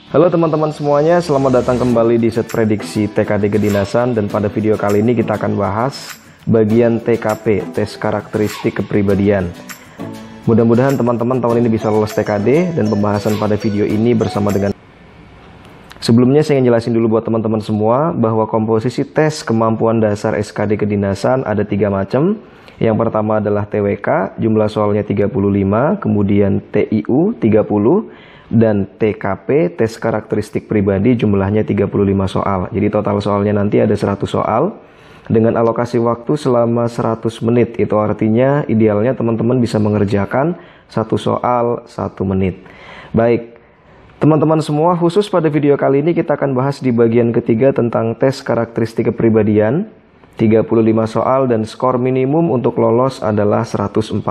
Halo teman-teman semuanya, selamat datang kembali di set prediksi TKD kedinasan. Dan pada video kali ini kita akan bahas bagian TKP, tes karakteristik kepribadian. Mudah-mudahan teman-teman tahun ini bisa lolos TKD. Dan pembahasan pada video ini bersama dengan sebelumnya saya ingin jelasin dulu buat teman-teman semua bahwa komposisi tes kemampuan dasar SKD kedinasan ada 3 macam. Yang pertama adalah TWK, jumlah soalnya 35, kemudian TIU 30, dan TKP, tes karakteristik pribadi, jumlahnya 35 soal. Jadi total soalnya nanti ada 100 soal dengan alokasi waktu selama 100 menit. Itu artinya idealnya teman-teman bisa mengerjakan 1 soal 1 menit. Baik, teman-teman semua, khusus pada video kali ini kita akan bahas di bagian ketiga tentang tes karakteristik kepribadian. 35 soal dan skor minimum untuk lolos adalah 143.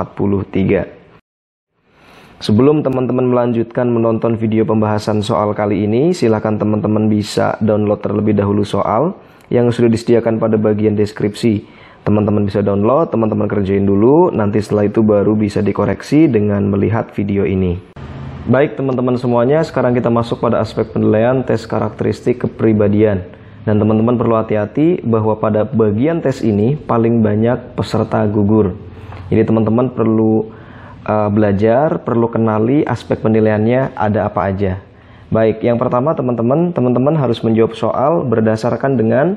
Sebelum teman-teman melanjutkan menonton video pembahasan soal kali ini, silakan teman-teman bisa download terlebih dahulu soal yang sudah disediakan pada bagian deskripsi. Teman-teman bisa download, teman-teman kerjain dulu, nanti setelah itu baru bisa dikoreksi dengan melihat video ini. Baik teman-teman semuanya, sekarang kita masuk pada aspek penilaian tes karakteristik kepribadian. Dan teman-teman perlu hati-hati bahwa pada bagian tes ini paling banyak peserta gugur. Jadi teman-teman perlu belajar, perlu kenali aspek penilaiannya ada apa aja. Baik, yang pertama teman-teman harus menjawab soal berdasarkan dengan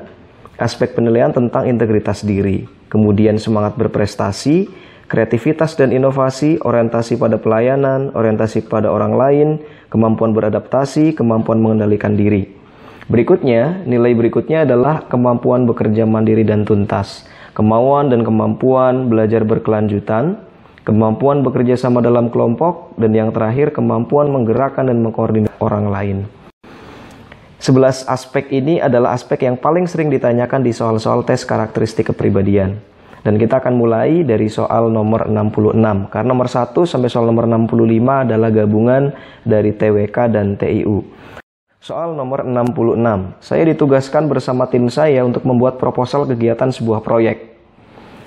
aspek penilaian tentang integritas diri, kemudian semangat berprestasi, kreativitas dan inovasi, orientasi pada pelayanan, orientasi pada orang lain, kemampuan beradaptasi, kemampuan mengendalikan diri. Berikutnya, nilai berikutnya adalah kemampuan bekerja mandiri dan tuntas, kemauan dan kemampuan belajar berkelanjutan, kemampuan bekerja sama dalam kelompok, dan yang terakhir kemampuan menggerakkan dan mengkoordinasi orang lain. 11 aspek ini adalah aspek yang paling sering ditanyakan di soal-soal tes karakteristik kepribadian. Dan kita akan mulai dari soal nomor 66, karena nomor 1 sampai soal nomor 65 adalah gabungan dari TWK dan TIU. Soal nomor 66, saya ditugaskan bersama tim saya untuk membuat proposal kegiatan sebuah proyek.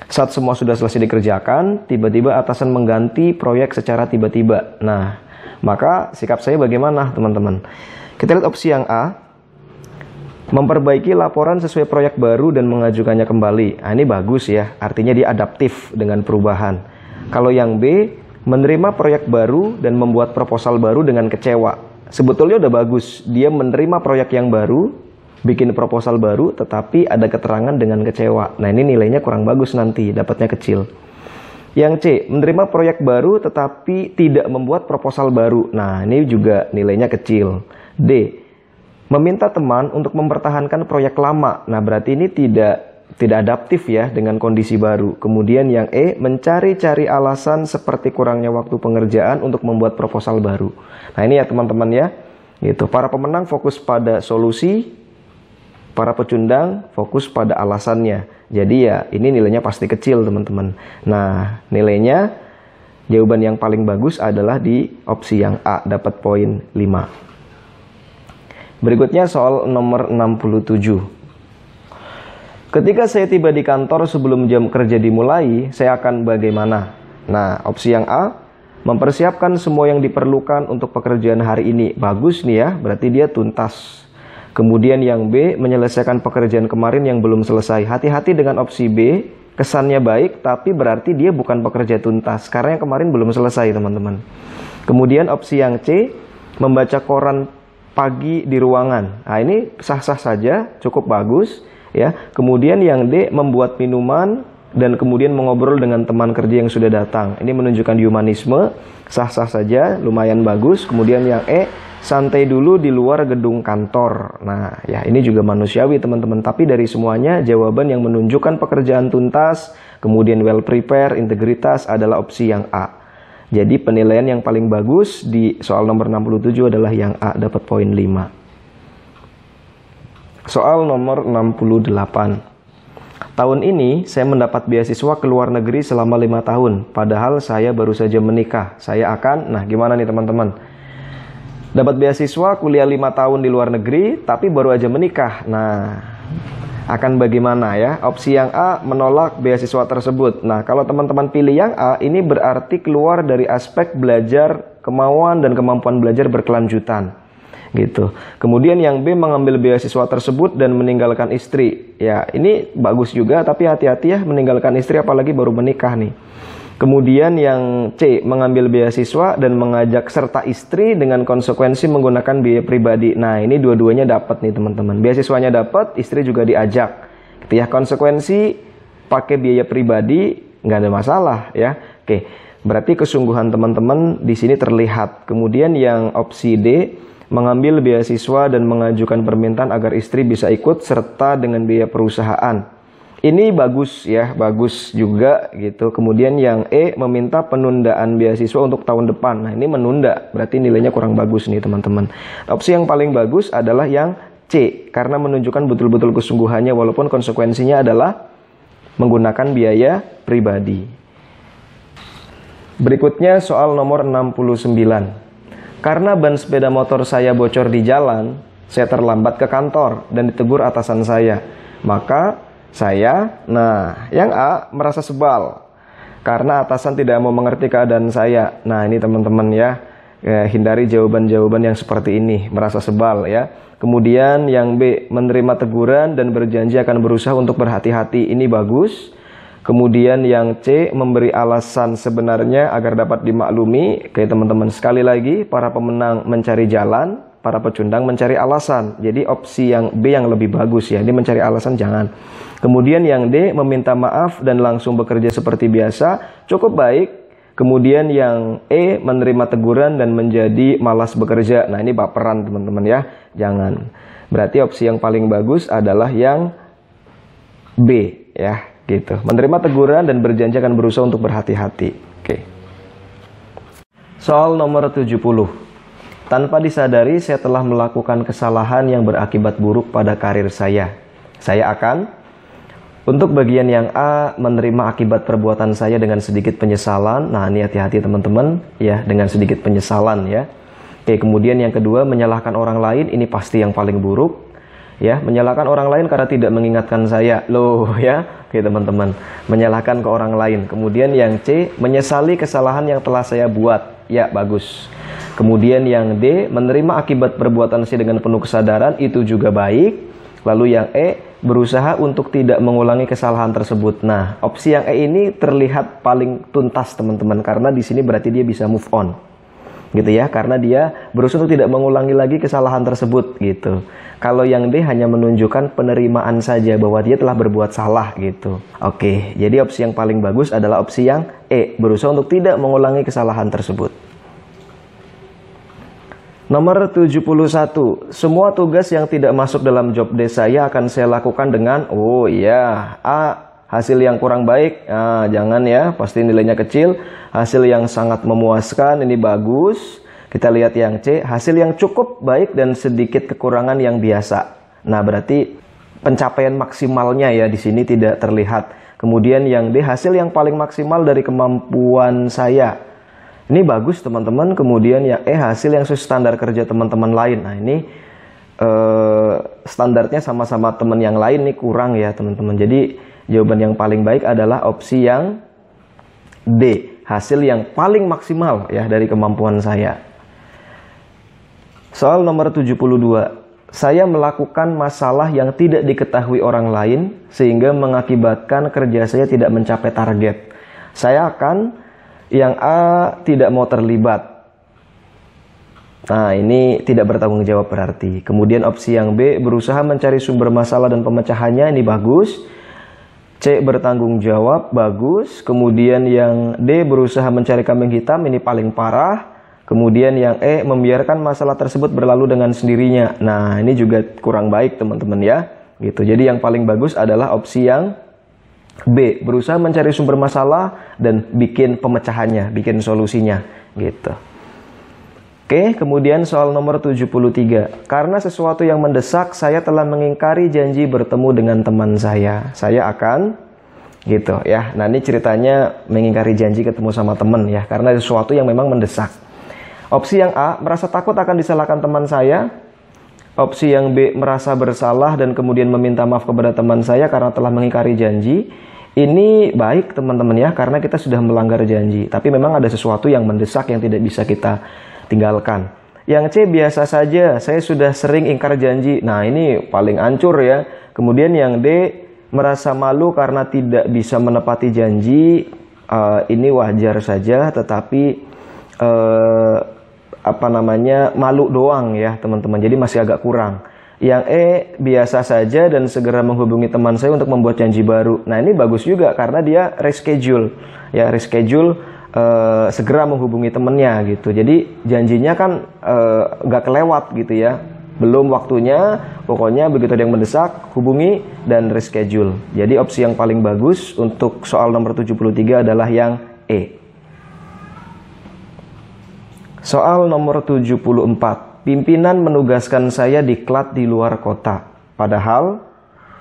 Saat semua sudah selesai dikerjakan, tiba-tiba atasan mengganti proyek secara tiba-tiba. Nah, maka sikap saya bagaimana, teman-teman? Kita lihat opsi yang A, memperbaiki laporan sesuai proyek baru dan mengajukannya kembali. Nah, ini bagus ya, artinya dia adaptif dengan perubahan. Kalau yang B, menerima proyek baru dan membuat proposal baru dengan kecewa. Sebetulnya udah bagus, dia menerima proyek yang baru, bikin proposal baru, tetapi ada keterangan dengan kecewa. Nah, ini nilainya kurang bagus nanti, dapatnya kecil. Yang C, menerima proyek baru tetapi tidak membuat proposal baru. Nah, ini juga nilainya kecil. D, meminta teman untuk mempertahankan proyek lama. Nah, berarti ini tidak adaptif ya dengan kondisi baru. Kemudian yang E, mencari-cari alasan seperti kurangnya waktu pengerjaan untuk membuat proposal baru. Nah, ini ya teman-teman ya. Gitu. Para pemenang fokus pada solusi, para pecundang fokus pada alasannya. Jadi ya ini nilainya pasti kecil teman-teman. Nah, nilainya jawaban yang paling bagus adalah di opsi yang A, dapat poin 5. Berikutnya soal nomor 67. Ketika saya tiba di kantor sebelum jam kerja dimulai, saya akan bagaimana? Nah, opsi yang A, mempersiapkan semua yang diperlukan untuk pekerjaan hari ini. Bagus nih ya, berarti dia tuntas. Kemudian yang B, menyelesaikan pekerjaan kemarin yang belum selesai. Hati-hati dengan opsi B, kesannya baik, tapi berarti dia bukan pekerja tuntas, karena yang kemarin belum selesai, teman-teman. Kemudian opsi yang C, membaca koran pagi di ruangan. Nah, ini sah-sah saja, cukup bagus. Ya. Kemudian yang D, membuat minuman, dan kemudian mengobrol dengan teman kerja yang sudah datang. Ini menunjukkan humanisme, sah-sah saja, lumayan bagus. Kemudian yang E, santai dulu di luar gedung kantor. Nah, ya ini juga manusiawi teman-teman. Tapi dari semuanya, jawaban yang menunjukkan pekerjaan tuntas, kemudian well prepare, integritas adalah opsi yang A. Jadi penilaian yang paling bagus di soal nomor 67 adalah yang A, dapat poin 5. Soal nomor 68. Tahun ini saya mendapat beasiswa ke luar negeri selama 5 tahun. Padahal saya baru saja menikah. Saya akan, nah gimana nih teman-teman? Dapat beasiswa kuliah 5 tahun di luar negeri, tapi baru aja menikah. Nah, akan bagaimana ya? Opsi yang A, menolak beasiswa tersebut. Nah, kalau teman-teman pilih yang A, ini berarti keluar dari aspek belajar, kemauan dan kemampuan belajar berkelanjutan. gitu. Kemudian yang B mengambil beasiswa tersebut dan meninggalkan istri. Ya, ini bagus juga, tapi hati-hati ya meninggalkan istri apalagi baru menikah nih. Kemudian yang C mengambil beasiswa dan mengajak serta istri dengan konsekuensi menggunakan biaya pribadi. Nah, ini dua-duanya dapat nih teman-teman. Beasiswanya dapat, istri juga diajak. Gitu ya, konsekuensi pakai biaya pribadi nggak ada masalah ya. Oke, berarti kesungguhan teman-teman di sini terlihat. Kemudian yang opsi D mengambil beasiswa dan mengajukan permintaan agar istri bisa ikut serta dengan biaya perusahaan. Ini bagus ya, bagus juga gitu. Kemudian yang E meminta penundaan beasiswa untuk tahun depan. Nah, ini menunda, berarti nilainya kurang bagus nih teman-teman. Opsi yang paling bagus adalah yang C, karena menunjukkan betul-betul kesungguhannya walaupun konsekuensinya adalah menggunakan biaya pribadi. Berikutnya soal nomor 69. Karena ban sepeda motor saya bocor di jalan, saya terlambat ke kantor dan ditegur atasan saya. Maka saya, yang A merasa sebal karena atasan tidak mau mengerti keadaan saya. Nah, ini teman-teman ya, hindari jawaban-jawaban yang seperti ini, merasa sebal ya. Kemudian yang B menerima teguran dan berjanji akan berusaha untuk berhati-hati. Ini bagus. Kemudian yang C memberi alasan sebenarnya agar dapat dimaklumi. Oke teman-teman, sekali lagi para pemenang mencari jalan, para pecundang mencari alasan. Jadi opsi yang B yang lebih bagus ya. Ini mencari alasan jangan. Kemudian yang D meminta maaf dan langsung bekerja seperti biasa. Cukup baik. Kemudian yang E menerima teguran dan menjadi malas bekerja. Nah, ini baperan teman-teman ya. Jangan. Berarti opsi yang paling bagus adalah yang B ya. Gitu. Menerima teguran dan berjanji akan berusaha untuk berhati-hati. Oke. Soal nomor 70. Tanpa disadari saya telah melakukan kesalahan yang berakibat buruk pada karir saya. Saya akan, untuk bagian yang A, menerima akibat perbuatan saya dengan sedikit penyesalan. Nah, ini hati-hati teman-teman ya, dengan sedikit penyesalan ya. Oke, kemudian yang kedua, menyalahkan orang lain. Ini pasti yang paling buruk. Ya, menyalahkan orang lain karena tidak mengingatkan saya. Loh ya. Oke teman-teman, menyalahkan ke orang lain. Kemudian yang C, menyesali kesalahan yang telah saya buat. Ya, bagus. Kemudian yang D, menerima akibat perbuatan saya dengan penuh kesadaran. Itu juga baik. Lalu yang E, berusaha untuk tidak mengulangi kesalahan tersebut. Nah, opsi yang E ini terlihat paling tuntas teman-teman, karena di sini berarti dia bisa move on. Gitu ya, karena dia berusaha untuk tidak mengulangi lagi kesalahan tersebut gitu. Kalau yang D hanya menunjukkan penerimaan saja bahwa dia telah berbuat salah gitu. Oke, jadi opsi yang paling bagus adalah opsi yang E, berusaha untuk tidak mengulangi kesalahan tersebut. Nomor 71. Semua tugas yang tidak masuk dalam job desk saya akan saya lakukan dengan A, hasil yang kurang baik. Nah, jangan ya, pasti nilainya kecil. Hasil yang sangat memuaskan, ini bagus. Kita lihat yang C, hasil yang cukup baik dan sedikit kekurangan yang biasa. Nah, berarti pencapaian maksimalnya ya di sini tidak terlihat. Kemudian yang D, hasil yang paling maksimal dari kemampuan saya. Ini bagus teman-teman. Kemudian yang E, hasil yang sesuai standar kerja teman-teman lain. Nah, ini standarnya sama-sama teman yang lain nih kurang ya teman-teman. Jadi jawaban yang paling baik adalah opsi yang D, hasil yang paling maksimal ya dari kemampuan saya. Soal nomor 72. Saya melakukan masalah yang tidak diketahui orang lain sehingga mengakibatkan kerja saya tidak mencapai target. Saya akan, yang A, tidak mau terlibat. Nah, ini tidak bertanggung jawab berarti. Kemudian opsi yang B, berusaha mencari sumber masalah dan pemecahannya. Ini bagus. C, bertanggung jawab, bagus. Kemudian yang D, berusaha mencari kambing hitam. Ini paling parah. Kemudian yang E, membiarkan masalah tersebut berlalu dengan sendirinya. Nah, ini juga kurang baik teman-teman ya. Gitu. Jadi yang paling bagus adalah opsi yang B, berusaha mencari sumber masalah dan bikin pemecahannya, bikin solusinya. Gitu. Oke, kemudian soal nomor 73. Karena sesuatu yang mendesak, saya telah mengingkari janji bertemu dengan teman saya. Saya akan, gitu ya. Nah, ini ceritanya mengingkari janji ketemu sama teman ya, karena sesuatu yang memang mendesak. Opsi yang A, merasa takut akan disalahkan teman saya. Opsi yang B, merasa bersalah dan kemudian meminta maaf kepada teman saya karena telah mengingkari janji. Ini baik teman-teman ya, karena kita sudah melanggar janji. Tapi memang ada sesuatu yang mendesak yang tidak bisa kita tinggalkan. Yang C biasa saja, saya sudah sering ingkar janji. Nah ini paling ancur ya. Kemudian yang D merasa malu karena tidak bisa menepati janji. Ini wajar saja, tetapi malu doang ya teman-teman. Jadi masih agak kurang. Yang E biasa saja dan segera menghubungi teman saya untuk membuat janji baru. Nah ini bagus juga karena dia reschedule ya, reschedule segera menghubungi temennya gitu. Jadi janjinya kan nggak kelewat gitu ya, belum waktunya, pokoknya begitu ada yang mendesak hubungi dan reschedule. Jadi opsi yang paling bagus untuk soal nomor 73 adalah yang E. Soal nomor 74. Pimpinan menugaskan saya diklat di luar kota. Padahal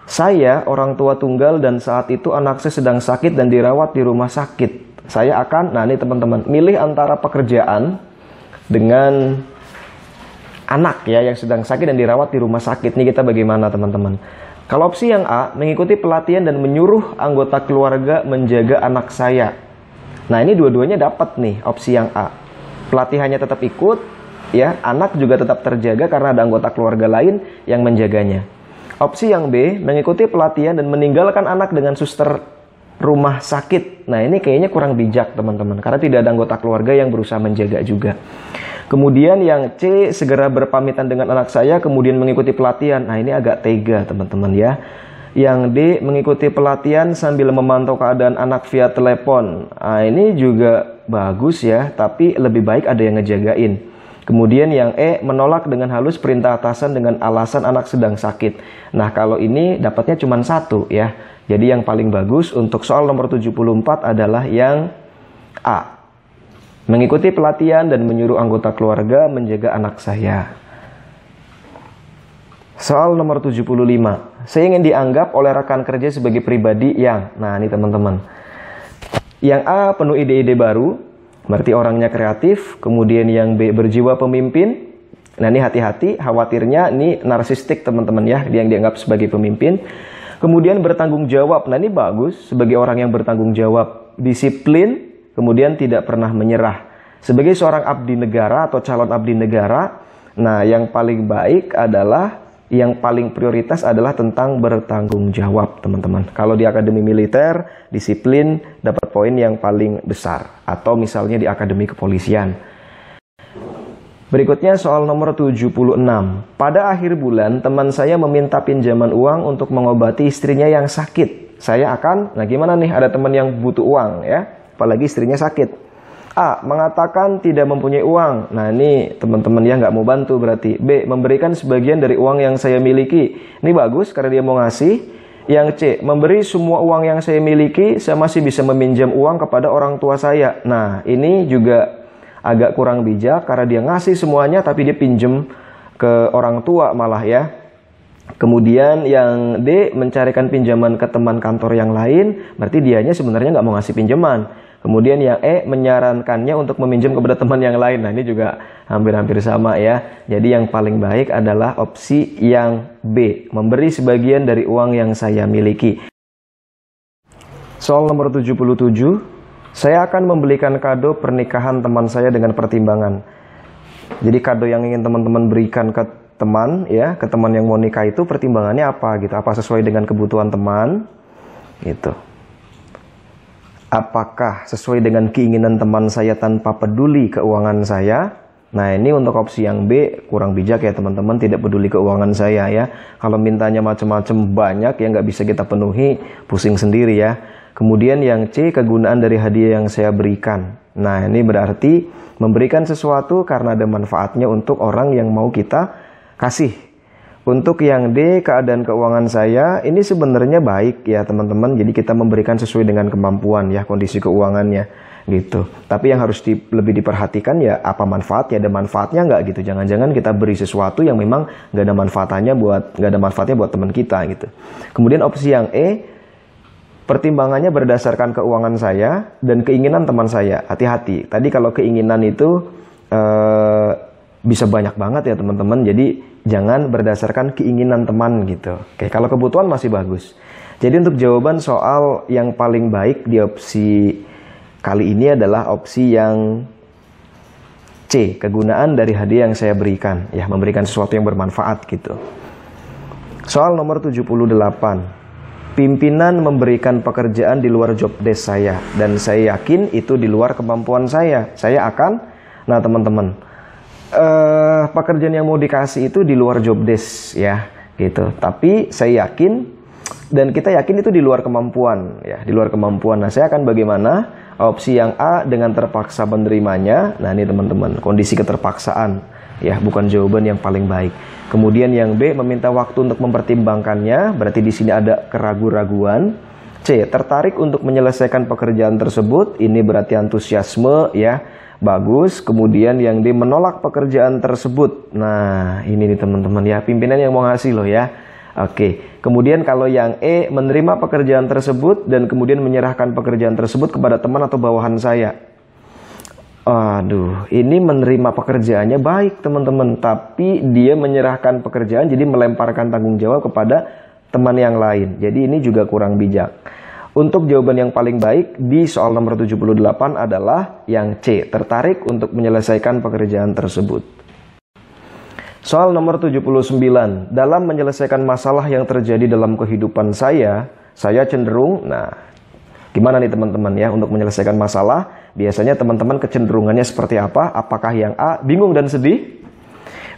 saya orang tua tunggal dan saat itu anak saya sedang sakit dan dirawat di rumah sakit. Saya akan, nah ini teman-teman, milih antara pekerjaan dengan anak ya yang sedang sakit dan dirawat di rumah sakit. Ini kita bagaimana teman-teman? Kalau opsi yang A, mengikuti pelatihan dan menyuruh anggota keluarga menjaga anak saya. Nah ini dua-duanya dapat nih opsi yang A. Pelatihannya tetap ikut. Ya, anak juga tetap terjaga karena ada anggota keluarga lain yang menjaganya. Opsi yang B, mengikuti pelatihan dan meninggalkan anak dengan suster rumah sakit. Nah, ini kayaknya kurang bijak, teman-teman, karena tidak ada anggota keluarga yang berusaha menjaga juga. Kemudian yang C, segera berpamitan dengan anak saya, kemudian mengikuti pelatihan. Nah, ini agak tega, teman-teman ya. Yang D, mengikuti pelatihan sambil memantau keadaan anak via telepon. Nah, ini juga bagus ya, tapi lebih baik ada yang ngejagain. Kemudian yang E, menolak dengan halus perintah atasan dengan alasan anak sedang sakit. Nah kalau ini dapatnya cuma satu ya. Jadi yang paling bagus untuk soal nomor 74 adalah yang A. Mengikuti pelatihan dan menyuruh anggota keluarga menjaga anak saya. Soal nomor 75. Saya ingin dianggap oleh rekan kerja sebagai pribadi yang, nah ini teman-teman. Yang A, penuh ide-ide baru. Berarti orangnya kreatif. Kemudian yang B, berjiwa pemimpin. Nah ini hati-hati, khawatirnya ini narsistik teman-teman ya, dia yang dianggap sebagai pemimpin. Kemudian bertanggung jawab. Nah ini bagus, sebagai orang yang bertanggung jawab. Disiplin, kemudian tidak pernah menyerah. Sebagai seorang abdi negara atau calon abdi negara, nah yang paling baik adalah, yang paling prioritas adalah tentang bertanggung jawab teman-teman. Kalau di akademi militer, disiplin dapat poin yang paling besar. Atau misalnya di akademi kepolisian. Berikutnya soal nomor 76. Pada akhir bulan, teman saya meminta pinjaman uang untuk mengobati istrinya yang sakit. Saya akan, nah gimana nih, ada teman yang butuh uang ya, apalagi istrinya sakit. A, mengatakan tidak mempunyai uang. Nah ini teman-teman ya nggak mau bantu berarti. B, memberikan sebagian dari uang yang saya miliki. Ini bagus karena dia mau ngasih. Yang C, memberi semua uang yang saya miliki, saya masih bisa meminjam uang kepada orang tua saya. Nah ini juga agak kurang bijak karena dia ngasih semuanya tapi dia pinjem ke orang tua malah ya. Kemudian yang D, mencarikan pinjaman ke teman kantor yang lain, berarti dianya sebenarnya nggak mau ngasih pinjaman. Kemudian yang E, menyarankannya untuk meminjam kepada teman yang lain. Nah ini juga hampir-hampir sama ya. Jadi yang paling baik adalah opsi yang B, memberi sebagian dari uang yang saya miliki. Soal nomor 77. Saya akan membelikan kado pernikahan teman saya dengan pertimbangan. Jadi kado yang ingin teman-teman berikan ke teman ya, ke teman yang mau nikah itu pertimbangannya apa gitu? Apa sesuai dengan kebutuhan teman gitu? Apakah sesuai dengan keinginan teman saya tanpa peduli keuangan saya? Nah ini untuk opsi yang B kurang bijak ya teman-teman, tidak peduli keuangan saya ya. Kalau mintanya macam-macam banyak yang nggak bisa kita penuhi, pusing sendiri ya. Kemudian yang C, kegunaan dari hadiah yang saya berikan. Nah ini berarti memberikan sesuatu karena ada manfaatnya untuk orang yang mau kita kasih. Untuk yang D, keadaan keuangan saya, ini sebenarnya baik ya teman-teman. Jadi kita memberikan sesuai dengan kemampuan ya, kondisi keuangannya gitu. Tapi yang harus lebih diperhatikan ya, apa manfaatnya? Ada manfaatnya nggak gitu? Jangan-jangan kita beri sesuatu yang memang nggak ada manfaatnya buat teman kita gitu. Kemudian opsi yang E, pertimbangannya berdasarkan keuangan saya dan keinginan teman saya. Hati-hati. Tadi kalau keinginan itu bisa banyak banget ya teman-teman. Jadi jangan berdasarkan keinginan teman gitu. Oke, kalau kebutuhan masih bagus. Jadi untuk jawaban soal yang paling baik di opsi kali ini adalah opsi yang C. Kegunaan dari hadiah yang saya berikan, ya, memberikan sesuatu yang bermanfaat gitu. Soal nomor 78. Pimpinan memberikan pekerjaan di luar job desk saya dan saya yakin itu di luar kemampuan saya. Saya akan, nah teman-teman, pekerjaan yang mau dikasih itu di luar job desk ya, gitu. Tapi saya yakin dan kita yakin itu di luar kemampuan ya, di luar kemampuan. Nah, saya akan bagaimana? Opsi yang A dengan terpaksa menerimanya. Nah, ini teman-teman, kondisi keterpaksaan ya, bukan jawaban yang paling baik. Kemudian yang B meminta waktu untuk mempertimbangkannya, berarti di sini ada keraguan-raguan. C tertarik untuk menyelesaikan pekerjaan tersebut, ini berarti antusiasme ya, bagus. Kemudian yang D menolak pekerjaan tersebut. Nah, ini nih teman-teman ya, pimpinan yang mau ngasih loh ya. Oke, kemudian kalau yang E menerima pekerjaan tersebut dan kemudian menyerahkan pekerjaan tersebut kepada teman atau bawahan saya. Aduh, ini menerima pekerjaannya baik teman-teman, tapi dia menyerahkan pekerjaan, jadi melemparkan tanggung jawab kepada teman yang lain. Jadi ini juga kurang bijak. Untuk jawaban yang paling baik di soal nomor 78 adalah yang C, tertarik untuk menyelesaikan pekerjaan tersebut. Soal nomor 79, dalam menyelesaikan masalah yang terjadi dalam kehidupan saya cenderung, nah gimana nih teman-teman ya untuk menyelesaikan masalah? Biasanya teman-teman kecenderungannya seperti apa? Apakah yang A, bingung dan sedih?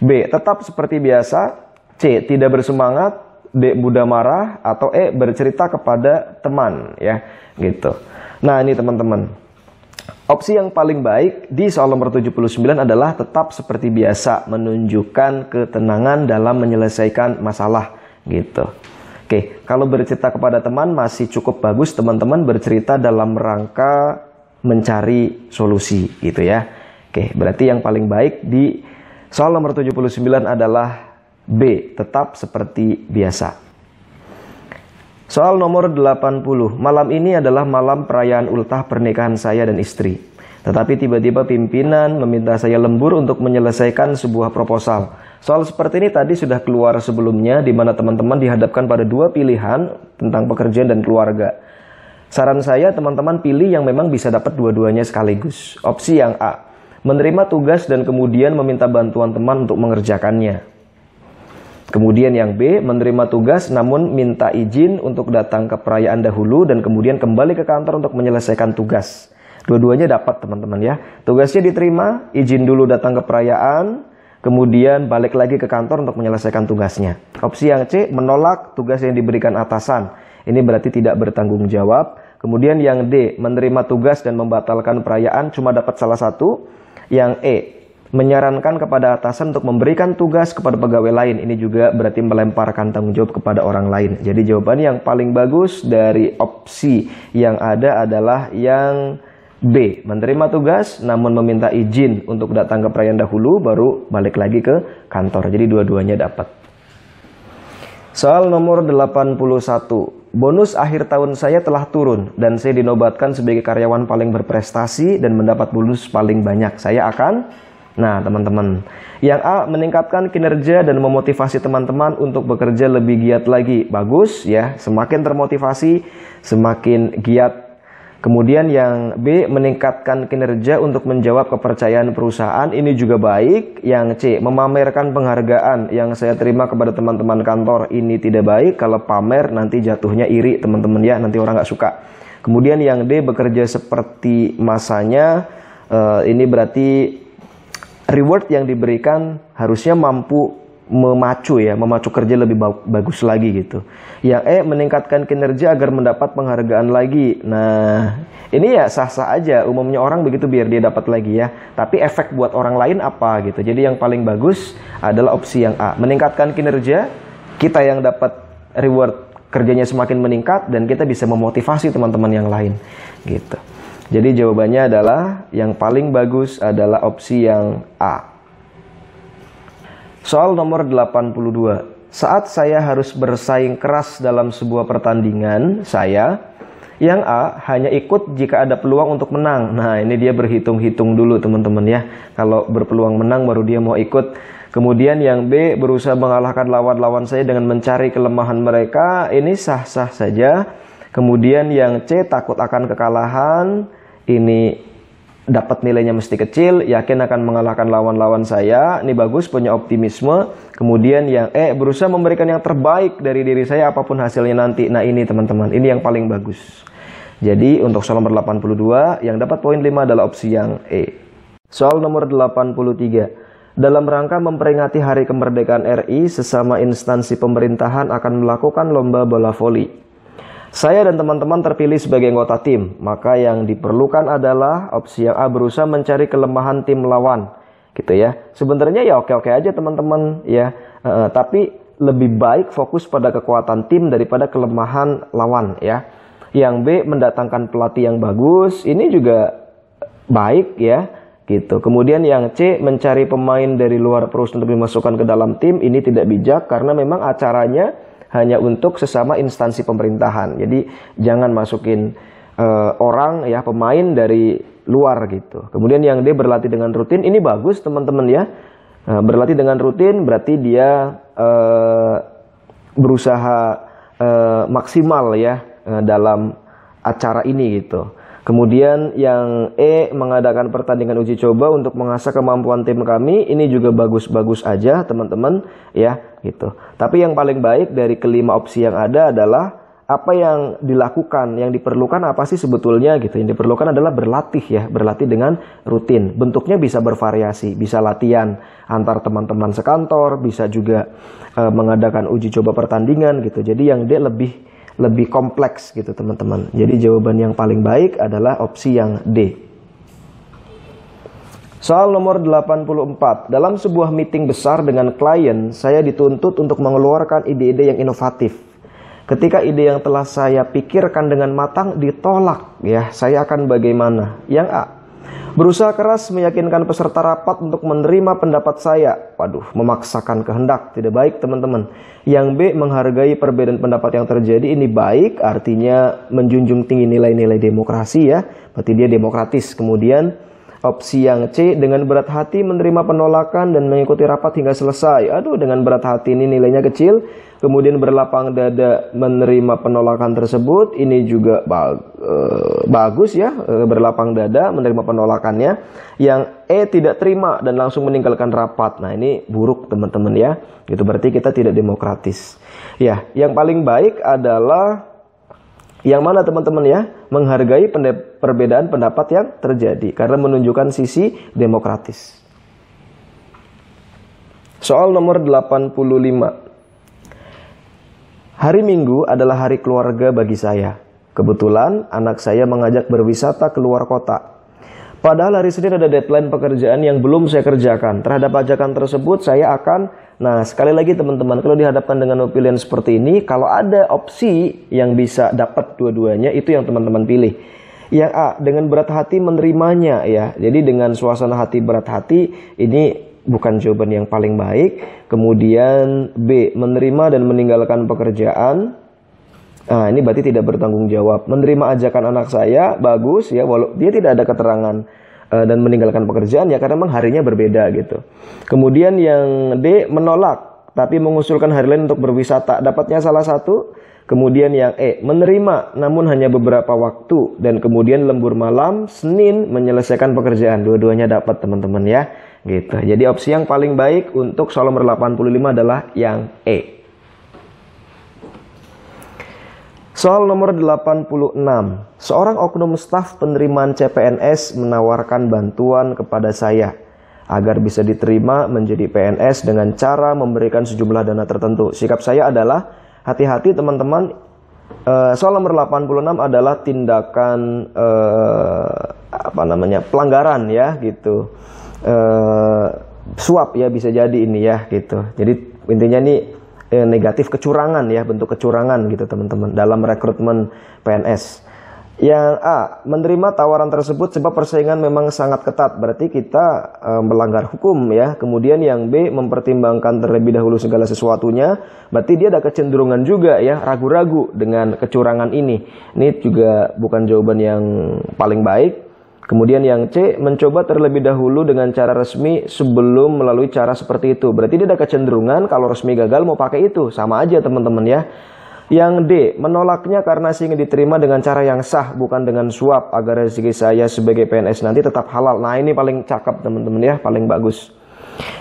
B, tetap seperti biasa? C, tidak bersemangat? D, mudah marah? Atau E, bercerita kepada teman ya, gitu. Nah, ini teman-teman. Opsi yang paling baik di soal nomor 79 adalah tetap seperti biasa, menunjukkan ketenangan dalam menyelesaikan masalah gitu. Oke, kalau bercerita kepada teman masih cukup bagus, teman-teman bercerita dalam rangka mencari solusi gitu ya. Oke, berarti yang paling baik di soal nomor 79 adalah B, tetap seperti biasa. Soal nomor 80, malam ini adalah malam perayaan ultah pernikahan saya dan istri. Tetapi tiba-tiba pimpinan meminta saya lembur untuk menyelesaikan sebuah proposal. Soal seperti ini tadi sudah keluar sebelumnya, di mana teman-teman dihadapkan pada dua pilihan tentang pekerjaan dan keluarga. Saran saya teman-teman pilih yang memang bisa dapat dua-duanya sekaligus. Opsi yang A, menerima tugas dan kemudian meminta bantuan teman untuk mengerjakannya. Kemudian yang B, menerima tugas namun minta izin untuk datang ke perayaan dahulu dan kemudian kembali ke kantor untuk menyelesaikan tugas. Dua-duanya dapat teman-teman ya. Tugasnya diterima, izin dulu datang ke perayaan, kemudian balik lagi ke kantor untuk menyelesaikan tugasnya. Opsi yang C, menolak tugas yang diberikan atasan. Ini berarti tidak bertanggung jawab. Kemudian yang D, menerima tugas dan membatalkan perayaan cuma dapat salah satu. Yang E, menyarankan kepada atasan untuk memberikan tugas kepada pegawai lain. Ini juga berarti melemparkan tanggung jawab kepada orang lain. Jadi jawaban yang paling bagus dari opsi yang ada adalah yang B, menerima tugas namun meminta izin untuk datang ke perayaan dahulu baru balik lagi ke kantor. Jadi dua-duanya dapat. Soal nomor 81. Bonus akhir tahun saya telah turun dan saya dinobatkan sebagai karyawan paling berprestasi dan mendapat bonus paling banyak. Saya akan, nah teman-teman, yang A, meningkatkan kinerja dan memotivasi teman-teman untuk bekerja lebih giat lagi. Bagus ya, semakin termotivasi, semakin giat. Kemudian yang B, meningkatkan kinerja untuk menjawab kepercayaan perusahaan. Ini juga baik. Yang C, memamerkan penghargaan yang saya terima kepada teman-teman kantor. Ini tidak baik. Kalau pamer nanti jatuhnya iri teman-teman ya. Nanti orang nggak suka. Kemudian yang D, bekerja seperti masanya. Ini berarti reward yang diberikan harusnya mampu memacu ya, memacu kerja lebih bagus lagi gitu. Yang E, meningkatkan kinerja agar mendapat penghargaan lagi. Nah, ini ya sah-sah aja, umumnya orang begitu biar dia dapat lagi ya. Tapi efek buat orang lain apa gitu. Jadi yang paling bagus adalah opsi yang A, meningkatkan kinerja, kita yang dapat reward kerjanya semakin meningkat dan kita bisa memotivasi teman-teman yang lain gitu. Jadi jawabannya adalah yang paling bagus adalah opsi yang A. Soal nomor 82. Saat saya harus bersaing keras dalam sebuah pertandingan, yang A, hanya ikut jika ada peluang untuk menang. Nah, ini dia berhitung-hitung dulu teman-teman ya. Kalau berpeluang menang baru dia mau ikut. Kemudian yang B, berusaha mengalahkan lawan-lawan saya dengan mencari kelemahan mereka. Ini sah-sah saja. Kemudian yang C, takut akan kekalahan. Ini dapat nilainya mesti kecil, yakin akan mengalahkan lawan-lawan saya, ini bagus, punya optimisme. Kemudian yang E, berusaha memberikan yang terbaik dari diri saya apapun hasilnya nanti. Nah ini teman-teman, ini yang paling bagus. Jadi untuk soal nomor 82, yang dapat poin 5 adalah opsi yang E. Soal nomor 83. Dalam rangka memperingati Hari Kemerdekaan RI, sesama instansi pemerintahan akan melakukan lomba bola voli. Saya dan teman-teman terpilih sebagai anggota tim, maka yang diperlukan adalah opsi yang A, berusaha mencari kelemahan tim lawan, gitu ya. Sebenarnya ya oke-oke aja teman-teman ya, tapi lebih baik fokus pada kekuatan tim daripada kelemahan lawan ya. Yang B, mendatangkan pelatih yang bagus, ini juga baik ya, gitu. Kemudian yang C, mencari pemain dari luar terus untuk dimasukkan ke dalam tim, ini tidak bijak karena memang acaranya hanya untuk sesama instansi pemerintahan. Jadi jangan masukin orang ya, pemain dari luar gitu. Kemudian yang D, berlatih dengan rutin, ini bagus teman-teman ya. Berlatih dengan rutin berarti dia berusaha maksimal ya dalam acara ini gitu. Kemudian yang E, mengadakan pertandingan uji coba untuk mengasah kemampuan tim kami, ini juga bagus-bagus aja teman-teman ya gitu. Tapi yang paling baik dari kelima opsi yang ada adalah apa yang dilakukan, yang diperlukan apa sih sebetulnya gitu. Yang diperlukan adalah berlatih ya, berlatih dengan rutin. Bentuknya bisa bervariasi, bisa latihan antar teman-teman sekantor, bisa juga mengadakan uji coba pertandingan gitu. Jadi yang D lebih kompleks gitu teman-teman. Jadi jawaban yang paling baik adalah opsi yang D. Soal nomor 84. Dalam sebuah meeting besar dengan klien, saya dituntut untuk mengeluarkan ide-ide yang inovatif. Ketika ide yang telah saya pikirkan dengan matang ditolak, ya, saya akan bagaimana? Yang A, berusaha keras meyakinkan peserta rapat untuk menerima pendapat saya. Waduh, memaksakan kehendak, tidak baik teman-teman. Yang B, menghargai perbedaan pendapat yang terjadi, ini baik, artinya menjunjung tinggi nilai-nilai demokrasi ya, berarti dia demokratis. Kemudian opsi yang C, dengan berat hati menerima penolakan dan mengikuti rapat hingga selesai. Aduh, dengan berat hati ini nilainya kecil. Kemudian berlapang dada menerima penolakan tersebut, ini juga bagus ya, berlapang dada menerima penolakannya. Yang E, tidak terima dan langsung meninggalkan rapat. Nah ini buruk teman-teman ya, itu berarti kita tidak demokratis. Ya, yang paling baik adalah yang mana teman-teman ya, menghargai perbedaan pendapat yang terjadi karena menunjukkan sisi demokratis. Soal nomor 85. Hari Minggu adalah hari keluarga bagi saya. Kebetulan anak saya mengajak berwisata ke luar kota. Padahal hari Senin ada deadline pekerjaan yang belum saya kerjakan. Terhadap ajakan tersebut saya akan, nah sekali lagi teman-teman, kalau dihadapkan dengan pilihan seperti ini, kalau ada opsi yang bisa dapat dua-duanya, itu yang teman-teman pilih. Yang A, dengan berat hati menerimanya ya. Jadi dengan suasana hati berat hati, ini bukan jawaban yang paling baik. Kemudian B, menerima dan meninggalkan pekerjaan. Nah, ini berarti tidak bertanggung jawab. Menerima ajakan anak saya, bagus ya, walau dia tidak ada keterangan dan meninggalkan pekerjaan ya, karena memang harinya berbeda gitu. Kemudian yang D, menolak tapi mengusulkan hari lain untuk berwisata. Dapatnya salah satu. Kemudian yang E, menerima namun hanya beberapa waktu. Dan kemudian lembur malam, Senin menyelesaikan pekerjaan. Dua-duanya dapat teman-teman ya gitu. Jadi opsi yang paling baik untuk soal nomor 85 adalah yang E. Soal nomor 86. Seorang oknum staf penerimaan CPNS menawarkan bantuan kepada saya agar bisa diterima menjadi PNS dengan cara memberikan sejumlah dana tertentu. Sikap saya adalah hati-hati teman-teman. Soal nomor 86 adalah tindakan pelanggaran ya gitu. Suap ya bisa jadi ini ya gitu. Jadi intinya ini negatif, kecurangan ya, bentuk kecurangan gitu teman-teman dalam rekrutmen PNS. Yang A, menerima tawaran tersebut sebab persaingan memang sangat ketat, berarti kita melanggar hukum ya. Kemudian yang B, mempertimbangkan terlebih dahulu segala sesuatunya, berarti dia ada kecenderungan juga ya, ragu-ragu dengan kecurangan ini. Ini juga bukan jawaban yang paling baik. Kemudian yang C, mencoba terlebih dahulu dengan cara resmi sebelum melalui cara seperti itu. Berarti dia ada kecenderungan kalau resmi gagal mau pakai itu. Sama aja teman-teman ya. Yang D, menolaknya karena ingin diterima dengan cara yang sah, bukan dengan suap, agar rezeki saya sebagai PNS nanti tetap halal. Nah, ini paling cakep teman-teman ya, paling bagus.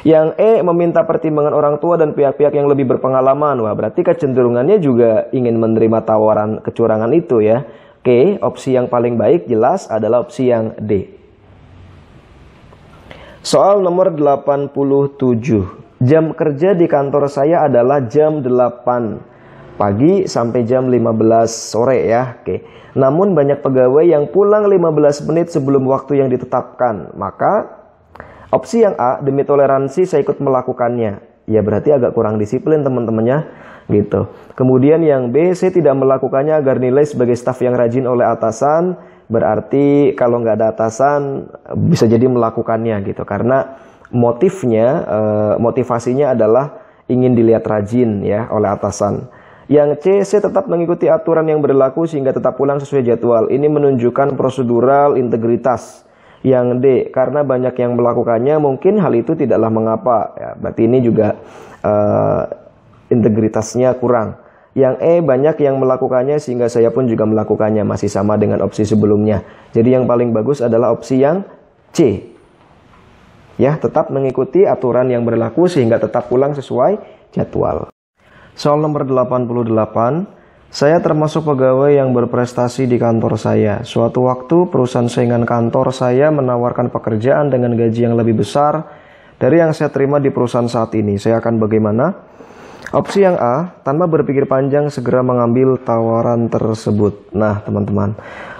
Yang E, meminta pertimbangan orang tua dan pihak-pihak yang lebih berpengalaman. Wah, berarti kecenderungannya juga ingin menerima tawaran kecurangan itu ya. Oke, opsi yang paling baik jelas adalah opsi yang D. Soal nomor 87. Jam kerja di kantor saya adalah jam 8 pagi sampai jam 15 sore ya. Oke. Namun banyak pegawai yang pulang 15 menit sebelum waktu yang ditetapkan. Maka opsi yang A, demi toleransi saya ikut melakukannya. Ya berarti agak kurang disiplin teman-temannya gitu. Kemudian yang B, saya tidak melakukannya agar nilai sebagai staf yang rajin oleh atasan. Berarti kalau nggak ada atasan bisa jadi melakukannya gitu. Karena motivasinya adalah ingin dilihat rajin ya oleh atasan. Yang C, saya tetap mengikuti aturan yang berlaku sehingga tetap pulang sesuai jadwal. Ini menunjukkan prosedural integritas. Yang D, karena banyak yang melakukannya mungkin hal itu tidaklah mengapa. Ya, berarti ini juga integritasnya kurang. Yang E, banyak yang melakukannya sehingga saya pun juga melakukannya. Masih sama dengan opsi sebelumnya. Jadi yang paling bagus adalah opsi yang C. Ya, tetap mengikuti aturan yang berlaku sehingga tetap pulang sesuai jadwal. Soal nomor 88, saya termasuk pegawai yang berprestasi di kantor saya. Suatu waktu perusahaan saingan kantor saya menawarkan pekerjaan dengan gaji yang lebih besar dari yang saya terima di perusahaan saat ini. Saya akan bagaimana? Opsi yang A, tanpa berpikir panjang segera mengambil tawaran tersebut. Nah teman-teman,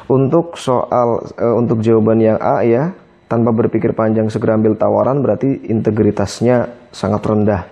untuk jawaban yang A ya, tanpa berpikir panjang segera ambil tawaran berarti integritasnya sangat rendah.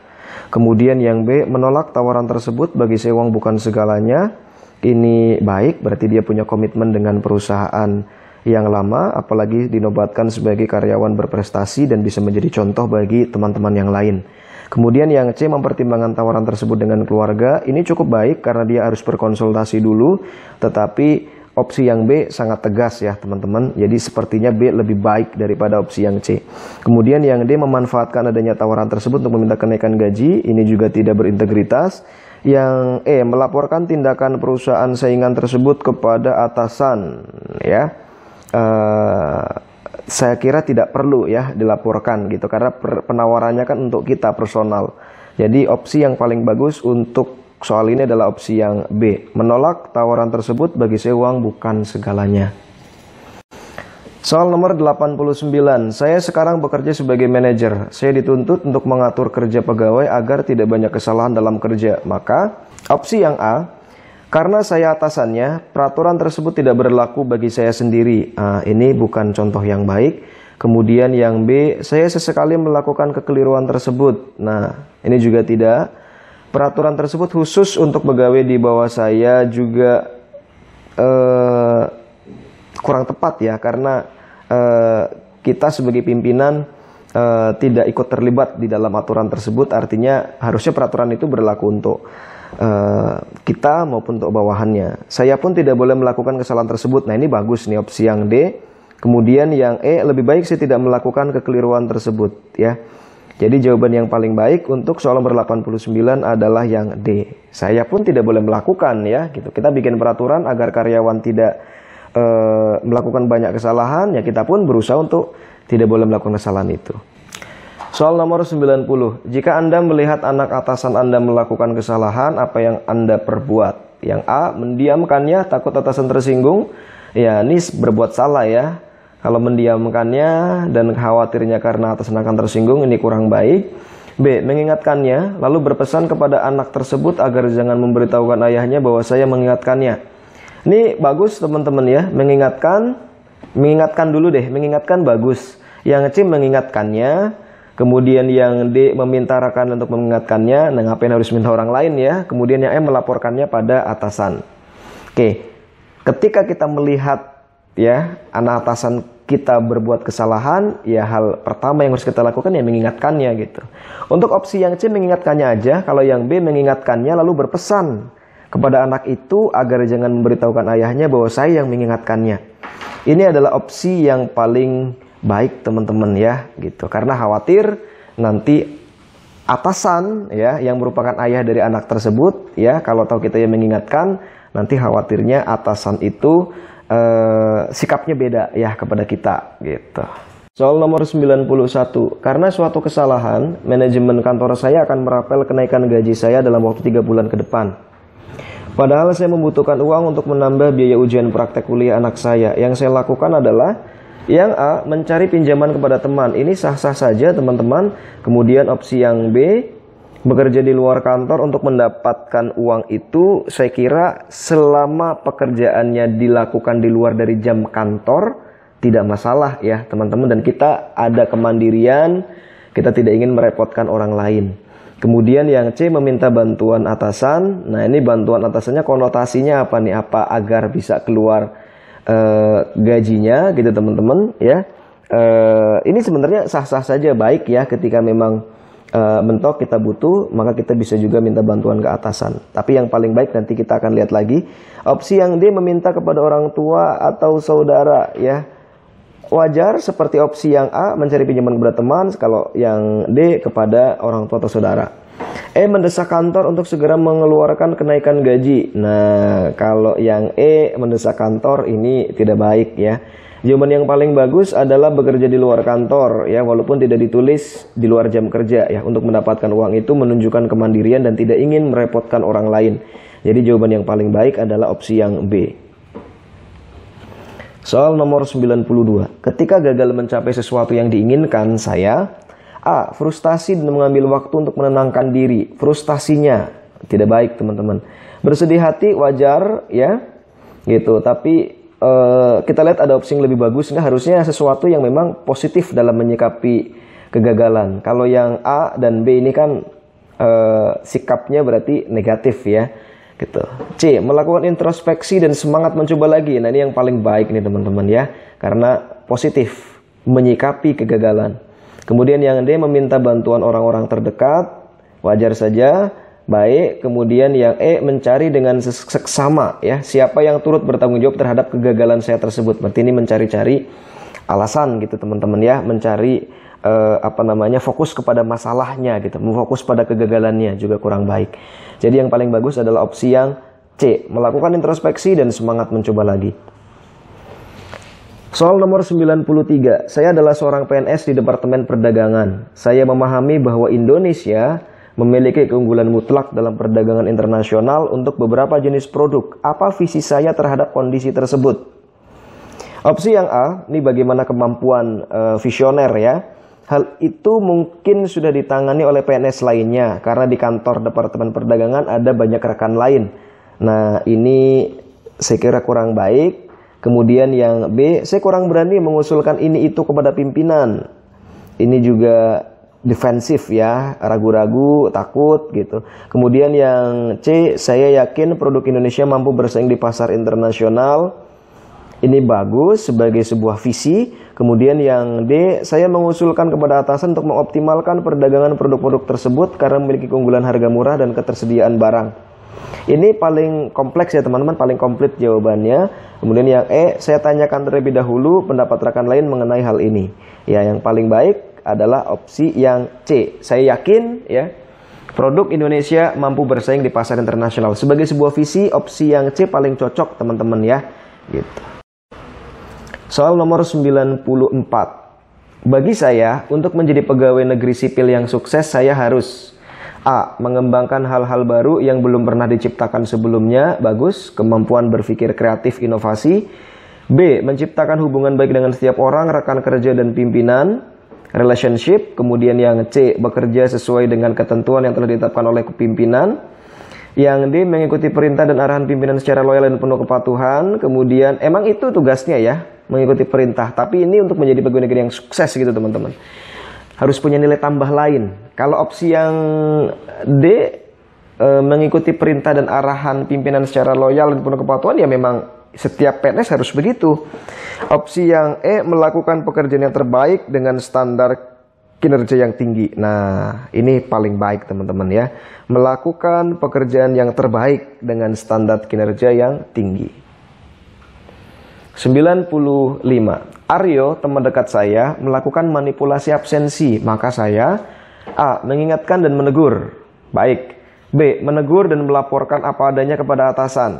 Kemudian yang B, menolak tawaran tersebut, bagi saya uang bukan segalanya. Ini baik, berarti dia punya komitmen dengan perusahaan yang lama, apalagi dinobatkan sebagai karyawan berprestasi dan bisa menjadi contoh bagi teman-teman yang lain. Kemudian yang C, mempertimbangkan tawaran tersebut dengan keluarga. Ini cukup baik karena dia harus berkonsultasi dulu, tetapi opsi yang B sangat tegas ya teman-teman. Jadi sepertinya B lebih baik daripada opsi yang C. Kemudian yang D, memanfaatkan adanya tawaran tersebut untuk meminta kenaikan gaji. Ini juga tidak berintegritas. Yang E, melaporkan tindakan perusahaan saingan tersebut kepada atasan ya. Saya kira tidak perlu ya dilaporkan gitu. Karena penawarannya kan untuk kita personal. Jadi opsi yang paling bagus untuk soal ini adalah opsi yang B. Menolak tawaran tersebut, bagi saya uang bukan segalanya. Soal nomor 89. Saya sekarang bekerja sebagai manajer. Saya dituntut untuk mengatur kerja pegawai agar tidak banyak kesalahan dalam kerja. Maka opsi yang A, karena saya atasannya, peraturan tersebut tidak berlaku bagi saya sendiri. Ini bukan contoh yang baik. Kemudian yang B, saya sesekali melakukan kekeliruan tersebut. Nah, ini juga tidak. Peraturan tersebut khusus untuk pegawai di bawah saya juga kurang tepat ya, karena kita sebagai pimpinan tidak ikut terlibat di dalam aturan tersebut. Artinya harusnya peraturan itu berlaku untuk kita maupun untuk bawahannya. Saya pun tidak boleh melakukan kesalahan tersebut. Nah ini bagus nih opsi yang D. Kemudian yang E, lebih baik saya tidak melakukan kekeliruan tersebut ya. Jadi jawaban yang paling baik untuk soal nomor 89 adalah yang D. Saya pun tidak boleh melakukan ya gitu. Kita bikin peraturan agar karyawan tidak melakukan banyak kesalahan, ya kita pun berusaha untuk tidak boleh melakukan kesalahan itu. Soal nomor 90. Jika Anda melihat anak atasan Anda melakukan kesalahan, apa yang Anda perbuat? Yang A, mendiamkannya takut atasan tersinggung. Ya, ini berbuat salah ya. Kalau mendiamkannya dan khawatirnya karena atasan akan tersinggung, ini kurang baik. B, mengingatkannya, lalu berpesan kepada anak tersebut agar jangan memberitahukan ayahnya bahwa saya mengingatkannya. Ini bagus teman-teman ya, mengingatkan dulu deh, mengingatkan bagus. Yang C, mengingatkannya. Kemudian yang D, meminta rekan untuk mengingatkannya. Nah, ngapain harus minta orang lain ya. Kemudian yang E, melaporkannya pada atasan. Oke, ketika kita melihat ya anak atasan kita berbuat kesalahan, ya hal pertama yang harus kita lakukan ya mengingatkannya gitu. Untuk opsi yang C, mengingatkannya aja. Kalau yang B, mengingatkannya lalu berpesan kepada anak itu agar jangan memberitahukan ayahnya bahwa saya yang mengingatkannya. Ini adalah opsi yang paling baik teman-teman ya gitu. Karena khawatir nanti atasan ya yang merupakan ayah dari anak tersebut ya, kalau tahu kita yang mengingatkan, nanti khawatirnya atasan itu sikapnya beda ya kepada kita gitu. Soal nomor 91, karena suatu kesalahan, manajemen kantor saya akan merapel kenaikan gaji saya dalam waktu 3 bulan ke depan. Padahal saya membutuhkan uang untuk menambah biaya ujian praktek kuliah anak saya. Yang saya lakukan adalah, yang A, mencari pinjaman kepada teman. Ini sah-sah saja teman-teman. Kemudian opsi yang B, bekerja di luar kantor untuk mendapatkan uang itu, saya kira selama pekerjaannya dilakukan di luar dari jam kantor, tidak masalah ya teman-teman, dan kita ada kemandirian, kita tidak ingin merepotkan orang lain. Kemudian yang C, meminta bantuan atasan. Nah ini bantuan atasannya konotasinya apa nih? Apa agar bisa keluar gajinya gitu teman-teman ya. Ini sebenarnya sah-sah saja, baik ya ketika memang mentok kita butuh, maka kita bisa juga minta bantuan ke atasan. Tapi yang paling baik nanti kita akan lihat lagi. Opsi yang D, meminta kepada orang tua atau saudara ya. Wajar seperti opsi yang A, mencari pinjaman kepada teman. Kalau yang D, kepada orang tua atau saudara. E, mendesak kantor untuk segera mengeluarkan kenaikan gaji. Nah, kalau yang E, mendesak kantor, ini tidak baik ya. Jawaban yang paling bagus adalah bekerja di luar kantor ya, walaupun tidak ditulis di luar jam kerja ya. Untuk mendapatkan uang itu menunjukkan kemandirian dan tidak ingin merepotkan orang lain. Jadi jawaban yang paling baik adalah opsi yang B. Soal nomor 92. Ketika gagal mencapai sesuatu yang diinginkan, saya A, frustasi dan mengambil waktu untuk menenangkan diri. Frustasinya tidak baik teman-teman. Bersedih hati wajar ya gitu, tapi kita lihat ada opsi yang lebih bagus. Nggak, harusnya sesuatu yang memang positif dalam menyikapi kegagalan. Kalau yang A dan B ini kan sikapnya berarti negatif ya gitu. C, melakukan introspeksi dan semangat mencoba lagi. Nah ini yang paling baik nih teman-teman ya, karena positif menyikapi kegagalan. Kemudian yang D, meminta bantuan orang-orang terdekat. Wajar saja, baik. Kemudian yang E, mencari dengan seksama ya, siapa yang turut bertanggung jawab terhadap kegagalan saya tersebut. Berarti ini mencari-cari alasan gitu teman-teman ya, mencari fokus kepada masalahnya gitu, fokus pada kegagalannya juga kurang baik. Jadi yang paling bagus adalah opsi yang C, melakukan introspeksi dan semangat mencoba lagi. Soal nomor 93, saya adalah seorang PNS di Departemen Perdagangan. Saya memahami bahwa Indonesia memiliki keunggulan mutlak dalam perdagangan internasional untuk beberapa jenis produk. Apa visi saya terhadap kondisi tersebut? Opsi yang A, ini bagaimana kemampuan visioner ya. Hal itu mungkin sudah ditangani oleh PNS lainnya, karena di kantor Departemen Perdagangan ada banyak rekan lain. Nah ini saya kira kurang baik. Kemudian yang B, saya kurang berani mengusulkan ini itu kepada pimpinan. Ini juga defensif ya, ragu-ragu, takut gitu. Kemudian yang C, saya yakin produk Indonesia mampu bersaing di pasar internasional. Ini bagus sebagai sebuah visi. Kemudian yang D, saya mengusulkan kepada atasan untuk mengoptimalkan perdagangan produk-produk tersebut karena memiliki keunggulan harga murah dan ketersediaan barang. Ini paling kompleks ya teman-teman, paling komplit jawabannya. Kemudian yang E, saya tanyakan terlebih dahulu pendapat rekan lain mengenai hal ini. Ya, yang paling baik adalah opsi yang C. Saya yakin ya, produk Indonesia mampu bersaing di pasar internasional. Sebagai sebuah visi, opsi yang C paling cocok teman-teman ya. Gitu. Soal nomor 94. Bagi saya, untuk menjadi pegawai negeri sipil yang sukses, saya harus A, mengembangkan hal-hal baru yang belum pernah diciptakan sebelumnya. Bagus, kemampuan berpikir kreatif, inovasi. B, menciptakan hubungan baik dengan setiap orang, rekan kerja dan pimpinan, relationship. Kemudian yang C, bekerja sesuai dengan ketentuan yang telah ditetapkan oleh pimpinan. Yang D, mengikuti perintah dan arahan pimpinan secara loyal dan penuh kepatuhan. Kemudian emang itu tugasnya ya, mengikuti perintah. Tapi ini untuk menjadi pegawai negeri yang sukses gitu teman-teman, harus punya nilai tambah lain. Kalau opsi yang D, mengikuti perintah dan arahan pimpinan secara loyal dan penuh kepatuhan, ya memang setiap PNS harus begitu. Opsi yang E, melakukan pekerjaan yang terbaik dengan standar kinerja yang tinggi. Nah, ini paling baik teman-teman ya. Melakukan pekerjaan yang terbaik dengan standar kinerja yang tinggi. 95. Aryo, teman dekat saya, melakukan manipulasi absensi. Maka saya A. Mengingatkan dan menegur. Baik. B. Menegur dan melaporkan apa adanya kepada atasan.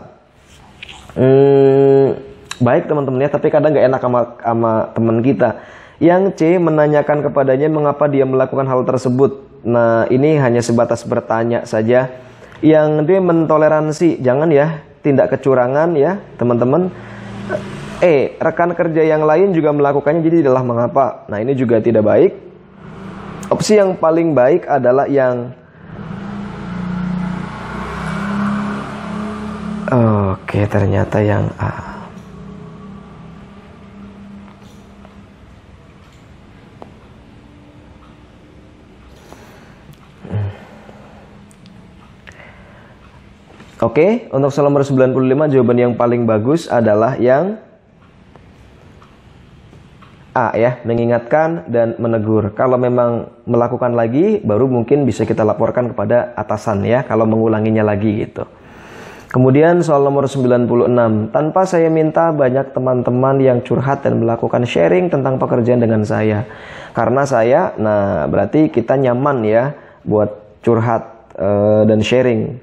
Baik teman-teman ya, tapi kadang nggak enak sama teman kita. Yang C. Menanyakan kepadanya mengapa dia melakukan hal tersebut. Nah, ini hanya sebatas bertanya saja. Yang D. Mentoleransi. Jangan ya, tindak kecurangan ya teman-teman. E. Rekan kerja yang lain juga melakukannya, jadi tidaklah mengapa. Nah, ini juga tidak baik. Opsi yang paling baik adalah yang Oke, ternyata yang A. Oke, untuk soal nomor 95 jawaban yang paling bagus adalah yang A ya, mengingatkan dan menegur. Kalau memang melakukan lagi, baru mungkin bisa kita laporkan kepada atasan ya, kalau mengulanginya lagi gitu. Kemudian soal nomor 96, tanpa saya minta banyak teman-teman yang curhat dan melakukan sharing tentang pekerjaan dengan saya. Karena saya, nah berarti kita nyaman ya buat curhat dan sharing.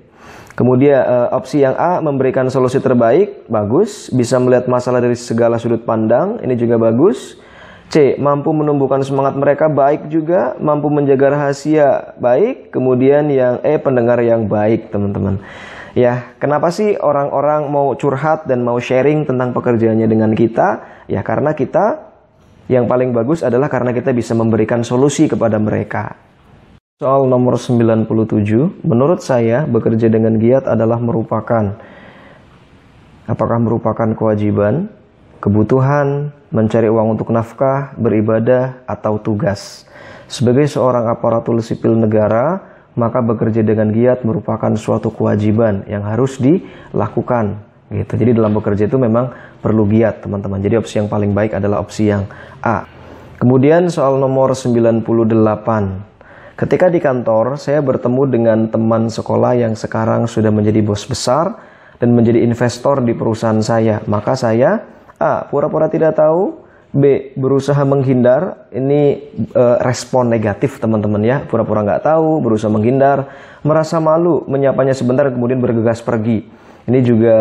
Kemudian opsi yang A, memberikan solusi terbaik, bagus. Bisa melihat masalah dari segala sudut pandang, ini juga bagus. C, mampu menumbuhkan semangat mereka, baik juga. Mampu menjaga rahasia, baik. Kemudian yang E, pendengar yang baik teman-teman. Ya, kenapa sih orang-orang mau curhat dan mau sharing tentang pekerjaannya dengan kita? Ya karena kita, yang paling bagus adalah karena kita bisa memberikan solusi kepada mereka. Soal nomor 97, menurut saya bekerja dengan giat adalah merupakan kewajiban, kebutuhan, mencari uang untuk nafkah, beribadah, atau tugas. Sebagai seorang aparatur sipil negara, maka bekerja dengan giat merupakan suatu kewajiban yang harus dilakukan. Gitu. Jadi dalam bekerja itu memang perlu giat teman-teman. Jadi opsi yang paling baik adalah opsi yang A. Kemudian soal nomor 98. Ketika di kantor, saya bertemu dengan teman sekolah yang sekarang sudah menjadi bos besar dan menjadi investor di perusahaan saya. Maka saya A. Pura-pura tidak tahu. B. Berusaha menghindar. Ini respon negatif teman-teman ya. Pura-pura nggak tahu, berusaha menghindar. Merasa malu, menyapanya sebentar kemudian bergegas pergi. Ini juga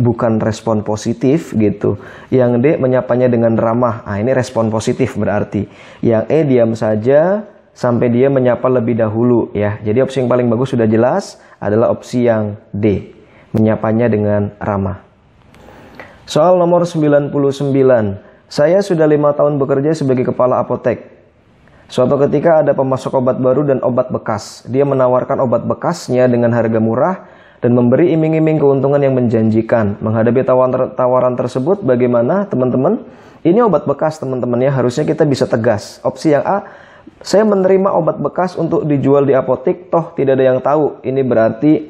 bukan respon positif gitu. Yang D, menyapanya dengan ramah. Nah, ini respon positif berarti. Yang E, diam saja sampai dia menyapa lebih dahulu ya. Jadi opsi yang paling bagus sudah jelas adalah opsi yang D, menyapanya dengan ramah. Soal nomor 99. Saya sudah 5 tahun bekerja sebagai kepala apotek. Suatu ketika ada pemasok obat baru dan obat bekas. Dia menawarkan obat bekasnya dengan harga murah dan memberi iming-iming keuntungan yang menjanjikan. Menghadapi tawaran tersebut bagaimana teman-teman? Ini obat bekas teman-teman ya, harusnya kita bisa tegas. Opsi yang A, saya menerima obat bekas untuk dijual di apotek, toh tidak ada yang tahu. Ini berarti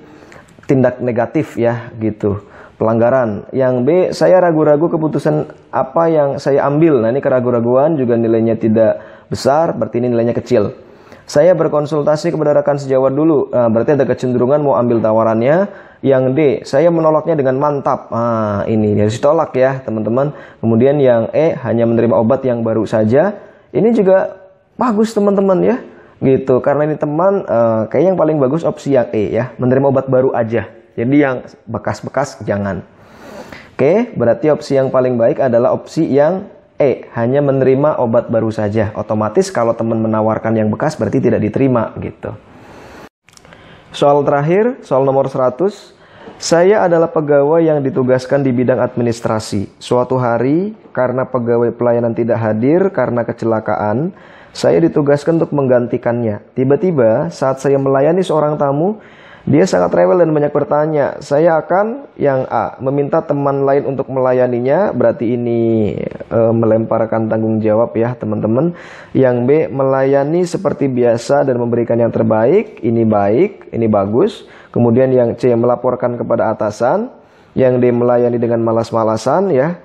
tindak negatif ya gitu, pelanggaran. Yang B, saya ragu-ragu keputusan apa yang saya ambil. Nah ini keraguan-raguan juga nilainya tidak besar, berarti ini nilainya kecil. Saya berkonsultasi kepada rekan sejawat dulu. Nah, berarti ada kecenderungan mau ambil tawarannya. Yang D, saya menolaknya dengan mantap. Nah, ini harus ditolak ya, teman-teman. Kemudian yang E, hanya menerima obat yang baru saja. Ini juga bagus, teman-teman ya. Gitu. Karena ini teman, kayaknya yang paling bagus opsi yang E ya, menerima obat baru aja. Jadi yang bekas-bekas jangan. Oke, berarti opsi yang paling baik adalah opsi yang E, hanya menerima obat baru saja. Otomatis kalau teman menawarkan yang bekas berarti tidak diterima gitu. Soal terakhir, soal nomor 100. Saya adalah pegawai yang ditugaskan di bidang administrasi. Suatu hari, karena pegawai pelayanan tidak hadir karena kecelakaan, saya ditugaskan untuk menggantikannya. Tiba-tiba saat saya melayani seorang tamu, dia sangat rewel dan banyak bertanya. Saya akan yang A, meminta teman lain untuk melayaninya. Berarti ini melemparkan tanggung jawab ya teman-teman. Yang B, melayani seperti biasa dan memberikan yang terbaik. Ini baik, ini bagus. Kemudian yang C, melaporkan kepada atasan. Yang D, melayani dengan malas-malasan ya.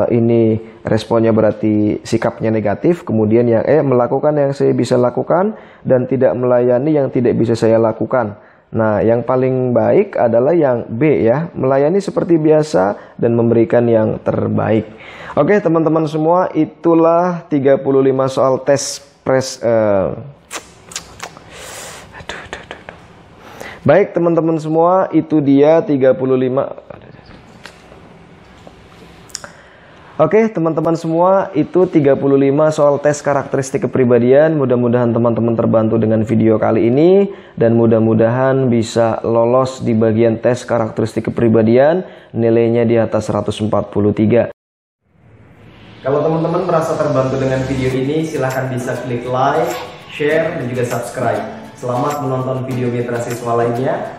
Ini responnya berarti sikapnya negatif. Kemudian yang E, melakukan yang saya bisa lakukan dan tidak melayani yang tidak bisa saya lakukan. Nah, yang paling baik adalah yang B ya, melayani seperti biasa dan memberikan yang terbaik. Oke, teman-teman semua, itulah 35 soal tes ekspres. Baik teman-teman semua, itu dia 35. Oke teman-teman semua, itu 35 soal tes karakteristik kepribadian. Mudah-mudahan teman-teman terbantu dengan video kali ini, dan mudah-mudahan bisa lolos di bagian tes karakteristik kepribadian, nilainya di atas 143. Kalau teman-teman merasa terbantu dengan video ini, silahkan bisa klik like, share, dan juga subscribe. Selamat menonton video mitra siswa lainnya.